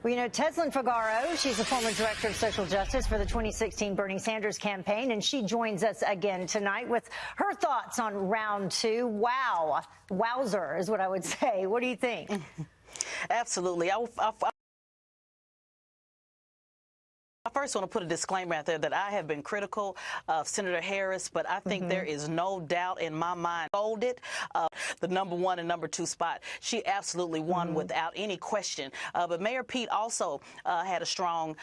Well, Teslyn Figaro, she's the former director of social justice for the 2016 Bernie Sanders campaign, and she joins us again tonight with her thoughts on round two. Wow. Wowzer is what I would say. What do you think? Absolutely. I first want to put a disclaimer out there that I have been critical of Senator Harris, but I think there is no doubt in my mind folded the #1 and #2 spot. She absolutely won without any question. But Mayor Pete also had a strong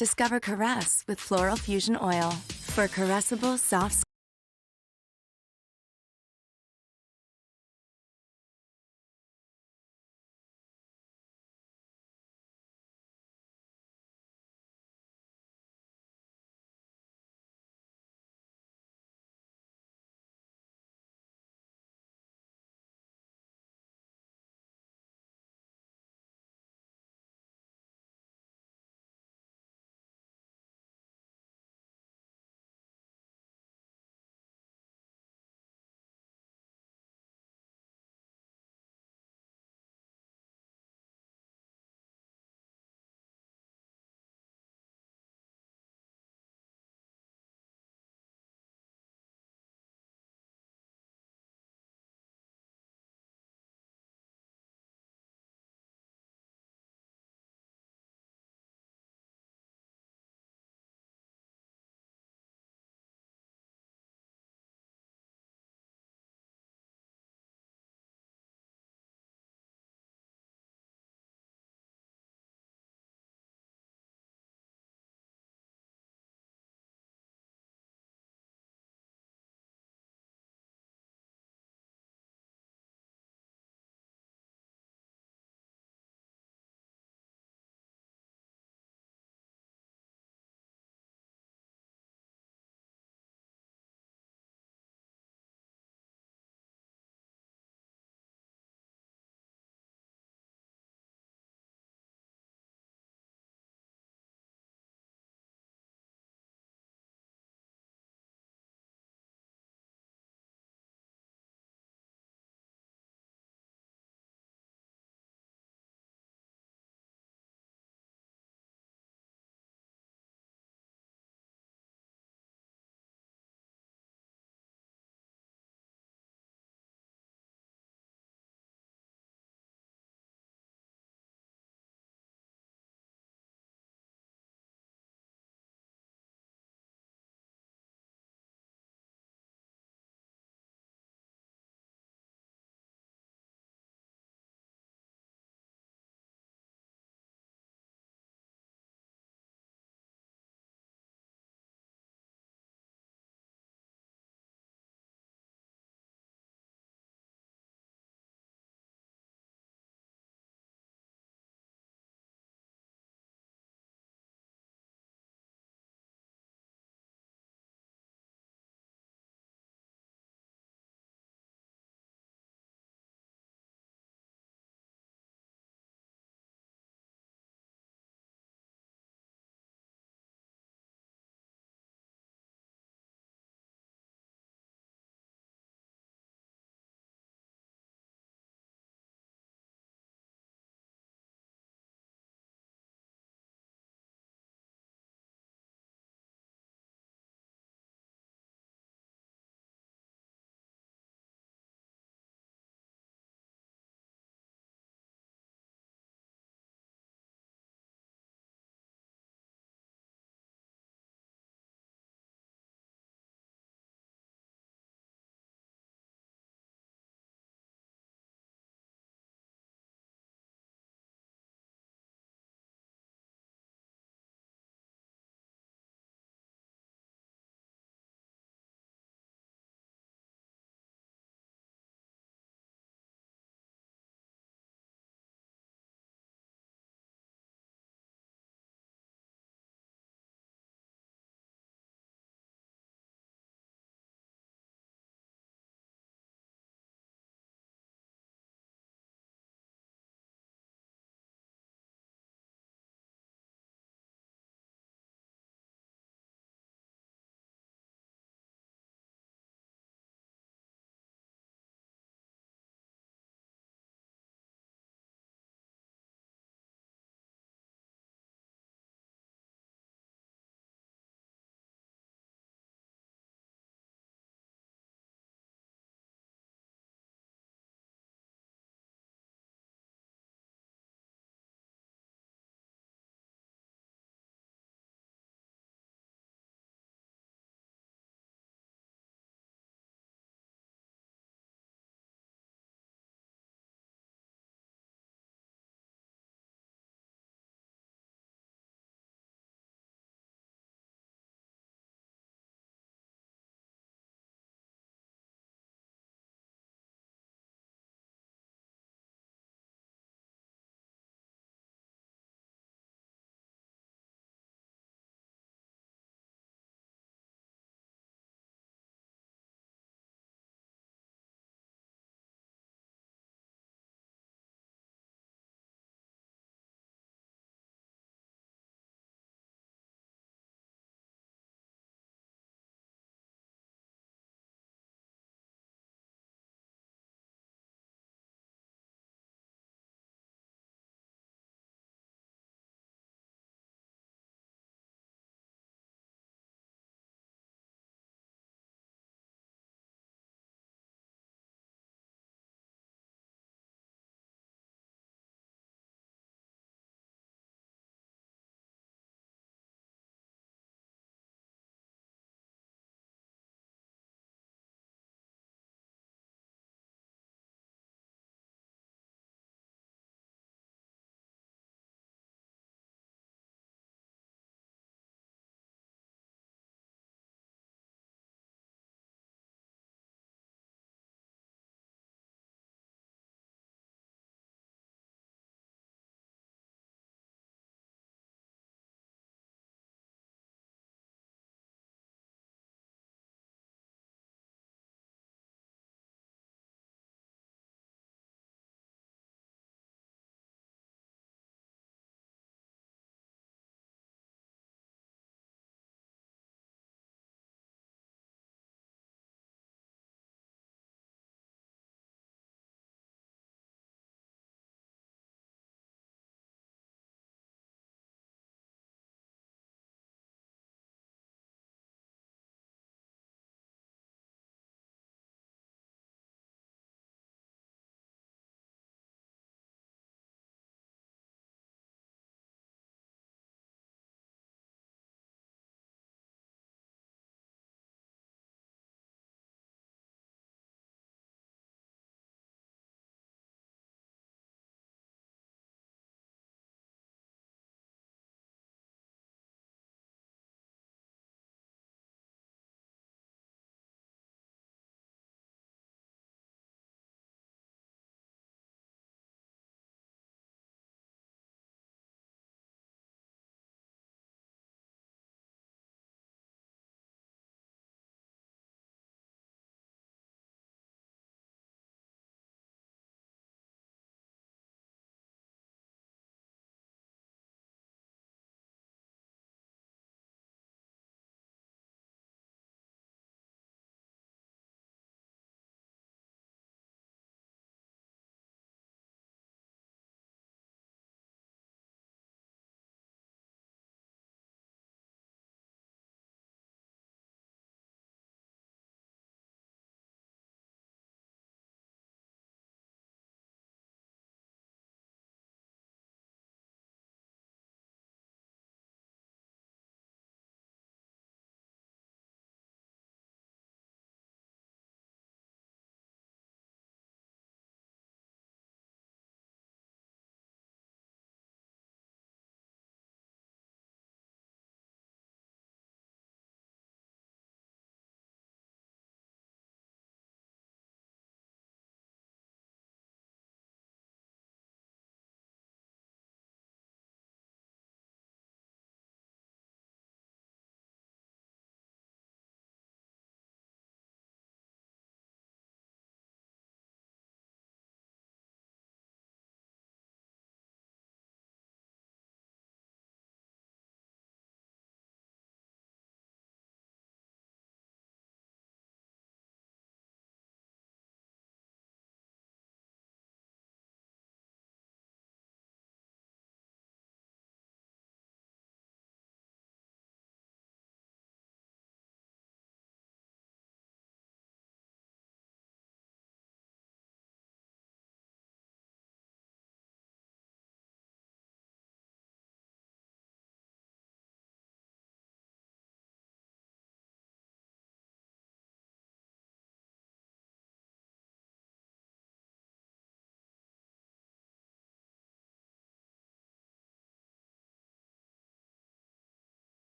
Discover Caress with Floral Fusion Oil for caressable, soft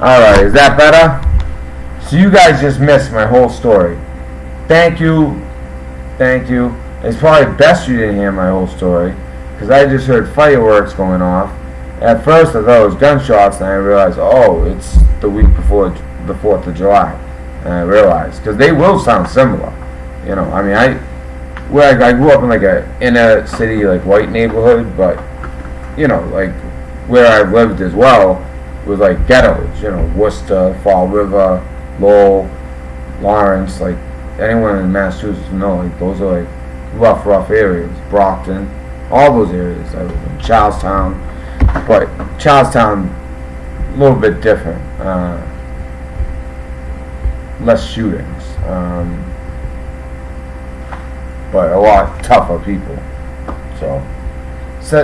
Alright, is that better? So you guys just missed my whole story. Thank you. Thank you. It's probably best you didn't hear my whole story, because I just heard fireworks going off. At first I thought it was gunshots, and I realized, oh, it's the week before the 4th of July. And I realized, because they will sound similar. You know, I mean, I grew up in like a inner city, like white neighborhood, but, you know, like where I've lived as well was like ghettos, you know, Worcester, Fall River, Lowell, Lawrence, like anyone in Massachusetts will know, like those are like rough areas. Brockton, all those areas. I live in Charlestown, but Charlestown, a little bit different. Less shootings, but a lot tougher people. So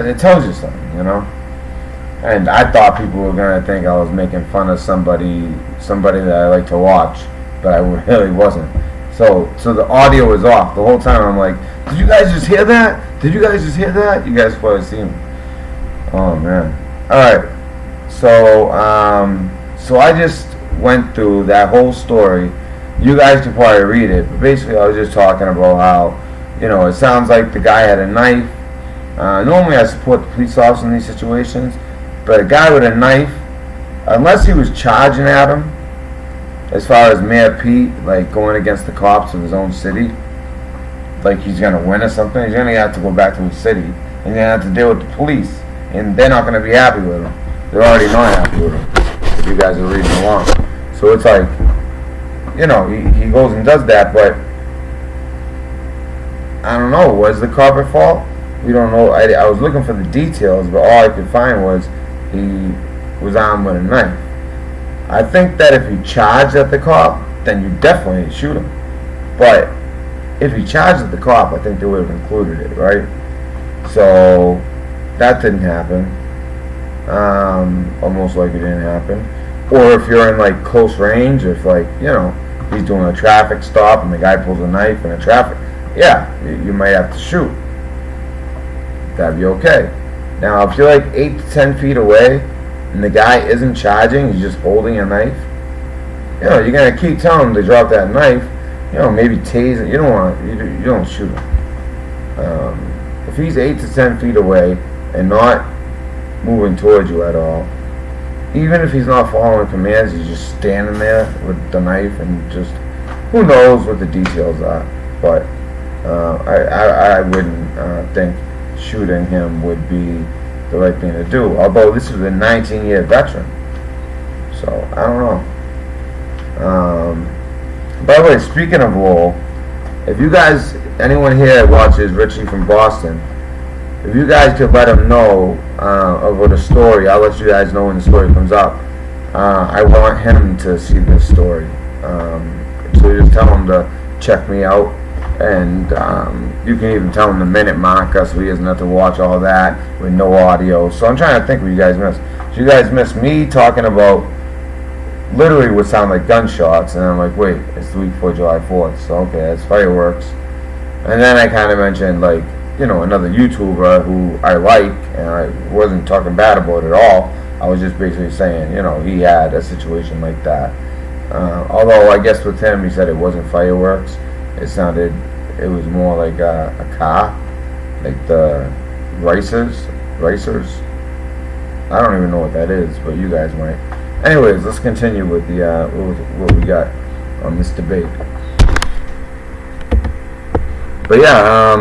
it tells you something, you know. And I thought people were gonna think I was making fun of somebody that I like to watch, but I really wasn't. So the audio was off the whole time. I'm like, did you guys just hear that? Did you guys just hear that? You guys probably seen me. Oh man. All right. So I just went through that whole story. You guys could probably read it, but basically I was just talking about how, you know, it sounds like the guy had a knife. Normally I support the police officer in these situations, but a guy with a knife, unless he was charging at him, as far as Mayor Pete, like going against the cops of his own city, like he's gonna win or something, he's gonna have to go back to his city and he's gonna have to deal with the police, and they're not gonna be happy with him. They're already not happy with him, if you guys are reading along. So it's like, you know, he goes and does that, but I don't know, was the cop at fault? We don't know. I was looking for the details, but all I could find was he was armed with a knife. I think that if he charged at the cop, then you definitely shoot him. But if he charged at the cop, I think they would have included it, right? So that didn't happen. Almost like it didn't happen. Or if you're in like close range, if like, you know, he's doing a traffic stop and the guy pulls a knife in a traffic, yeah, you might have to shoot. That'd be okay. Now, if you're like 8 to 10 feet away and the guy isn't charging, he's just holding a knife, you know, you're gonna keep telling him to drop that knife. You know, maybe tase it. You don't shoot him. If he's 8 to 10 feet away and not moving towards you at all, even if he's not following commands, he's just standing there with the knife and just, who knows what the details are. But I wouldn't think shooting him would be the right thing to do. Although this is a 19-year veteran, so I don't know. By the way, speaking of Lowell, if you guys, anyone here watches Richie from Boston, if you guys could let him know about a story, I'll let you guys know when the story comes up. I want him to see this story. So just tell him to check me out, and you can even tell him the minute marker so he doesn't have to watch all that with no audio. So I'm trying to think what you guys missed. So you guys missed me talking about literally what sound like gunshots, and I'm like, wait, it's the week before July 4th, so okay, it's fireworks. And then I kind of mentioned, like, you know, another YouTuber who I like, and I wasn't talking bad about it at all. I was just basically saying, you know, he had a situation like that. Although I guess with him, he said it wasn't fireworks. It was more like a car, like the racers. I don't even know what that is, but you guys might. Anyways, let's continue with the what we got on this debate. But yeah,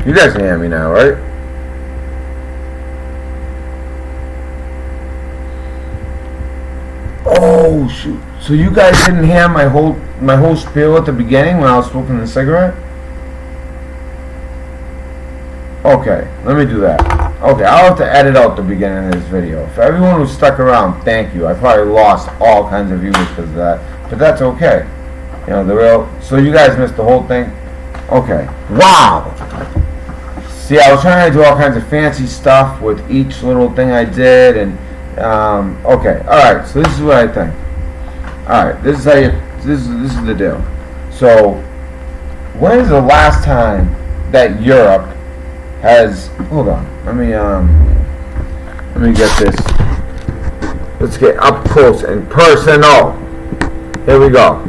you guys can hear me now, right? Oh shoot! So you guys didn't hear my whole spiel at the beginning when I was smoking the cigarette? Okay, let me do that. Okay, I'll have to edit out the beginning of this video. For everyone who stuck around, thank you. I probably lost all kinds of viewers because of that, but that's okay. You know, so you guys missed the whole thing? Okay. Wow! See, I was trying to do all kinds of fancy stuff with each little thing I did, and okay, alright, so this is what I think. Alright, this is the deal. So when is the last time that Europe has? Hold on. Let me get this. Let's get up close and personal. Here we go.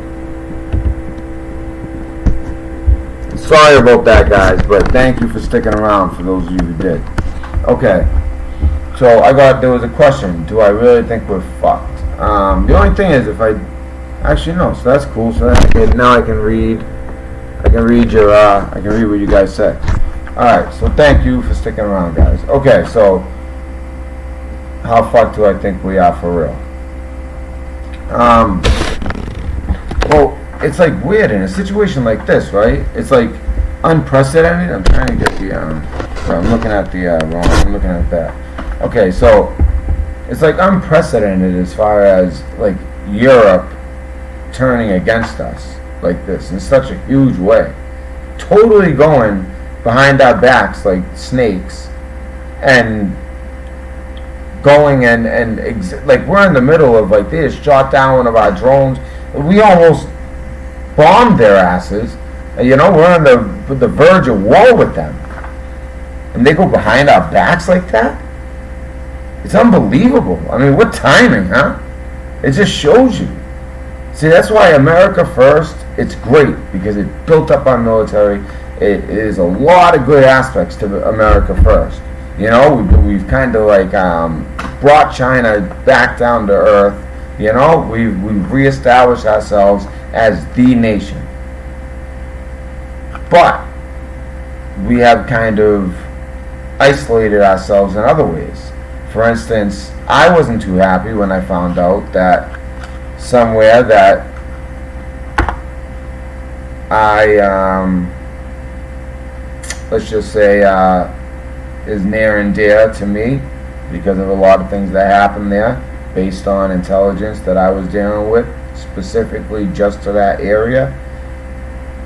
Sorry about that, guys, but thank you for sticking around. For those of you who did. Okay. So there was a question. Do I really think we're fucked? The only thing is, if I actually no. So that's cool. So now I can read. I can read what you guys said. All right. So thank you for sticking around, guys. Okay. So how fucked do I think we are for real? Well, it's like weird in a situation like this, right? It's like unprecedented. I'm trying to get the. I'm looking at the wrong. I'm looking at that. Okay, so it's like unprecedented as far as like Europe turning against us like this in such a huge way, totally going behind our backs like snakes, and going like we're in the middle of like they just shot down one of our drones. We almost bombed their asses. You know, we're on the verge of war with them, and they go behind our backs like that. It's unbelievable. I mean, what timing, huh? It just shows you. See, that's why America First, it's great, because it built up our military. It is a lot of good aspects to America First. You know, we've kind of like brought China back down to earth. You know, we've reestablished ourselves as the nation. But we have kind of isolated ourselves in other ways. For instance, I wasn't too happy when I found out that somewhere that I, let's just say, is near and dear to me because of a lot of things that happened there based on intelligence that I was dealing with, specifically just to that area,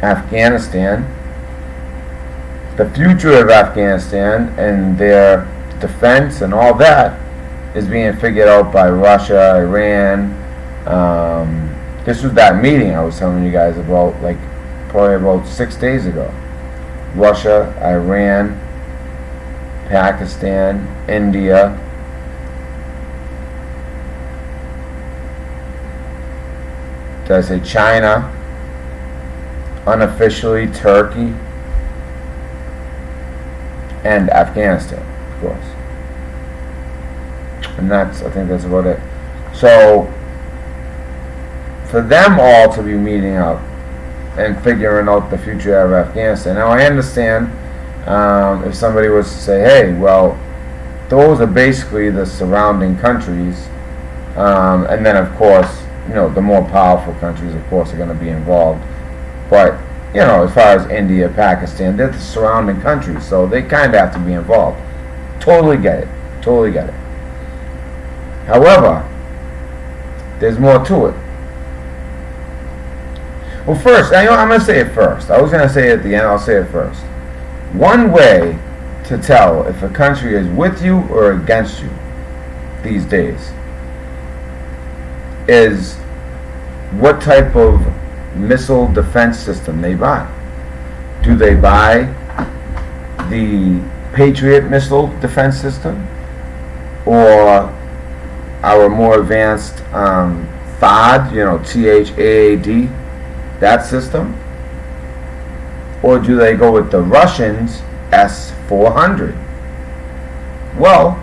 Afghanistan. The future of Afghanistan and their defense and all that is being figured out by Russia, Iran. This was that meeting I was telling you guys about, like probably about 6 days ago. Russia, Iran, Pakistan, India. Did I say China? Unofficially Turkey and Afghanistan, of course. And I think that's about it. So for them all to be meeting up and figuring out the future of Afghanistan. Now I understand if somebody was to say, hey, well, those are basically the surrounding countries, and then of course, you know, the more powerful countries, of course, are going to be involved. But you know, as far as India, Pakistan, they're the surrounding countries, so they kind of have to be involved. Totally get it. Totally get it. However, there's more to it. Well, first, I'm going to say it first. I was going to say it at the end. I'll say it first. One way to tell if a country is with you or against you these days is what type of missile defense system they buy. Do they buy the Patriot missile defense system, or our more advanced THAAD, you know, THAAD, that system, or do they go with the Russians S-400? Well,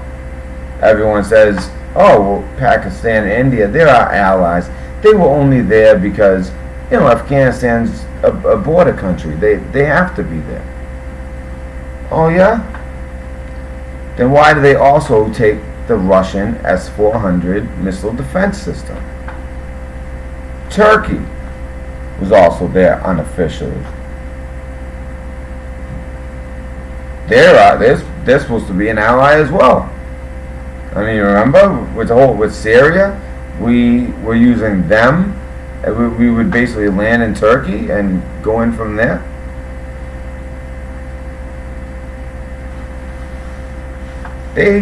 everyone says, oh, well, Pakistan and India, they're our allies. They were only there because, you know, Afghanistan's a border country. They have to be there. Oh, yeah? Then why do they also take the Russian S-400 missile defense system? Turkey was also there unofficially. They're supposed to be an ally as well. I mean, remember with Syria, we were using them. We would basically land in Turkey and go in from there. They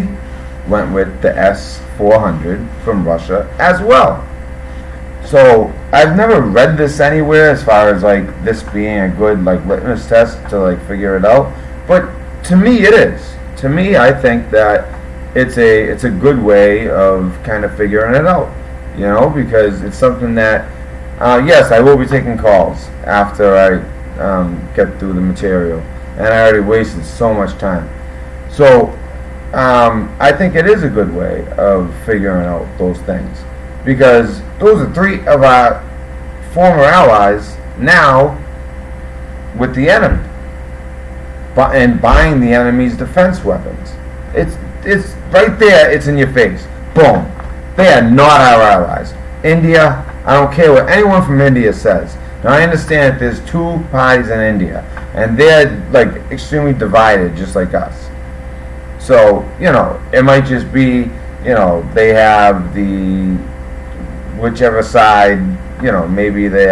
went with the S-400 from Russia as well. So I've never read this anywhere as far as like this being a good like litmus test to like figure it out. But to me it is. To me, I think that it's a good way of kind of figuring it out. You know, because it's something that yes, I will be taking calls after I get through the material, and I already wasted so much time. So I think it is a good way of figuring out those things, because those are 3 of our former allies now with the enemy, and buying the enemy's defense weapons. It's right there. It's in your face. Boom. They are not our allies. India, I don't care what anyone from India says. Now I understand that there's 2 parties in India, and they're like extremely divided, just like us. So, you know, it might just be, you know, they have the whichever side, you know, maybe they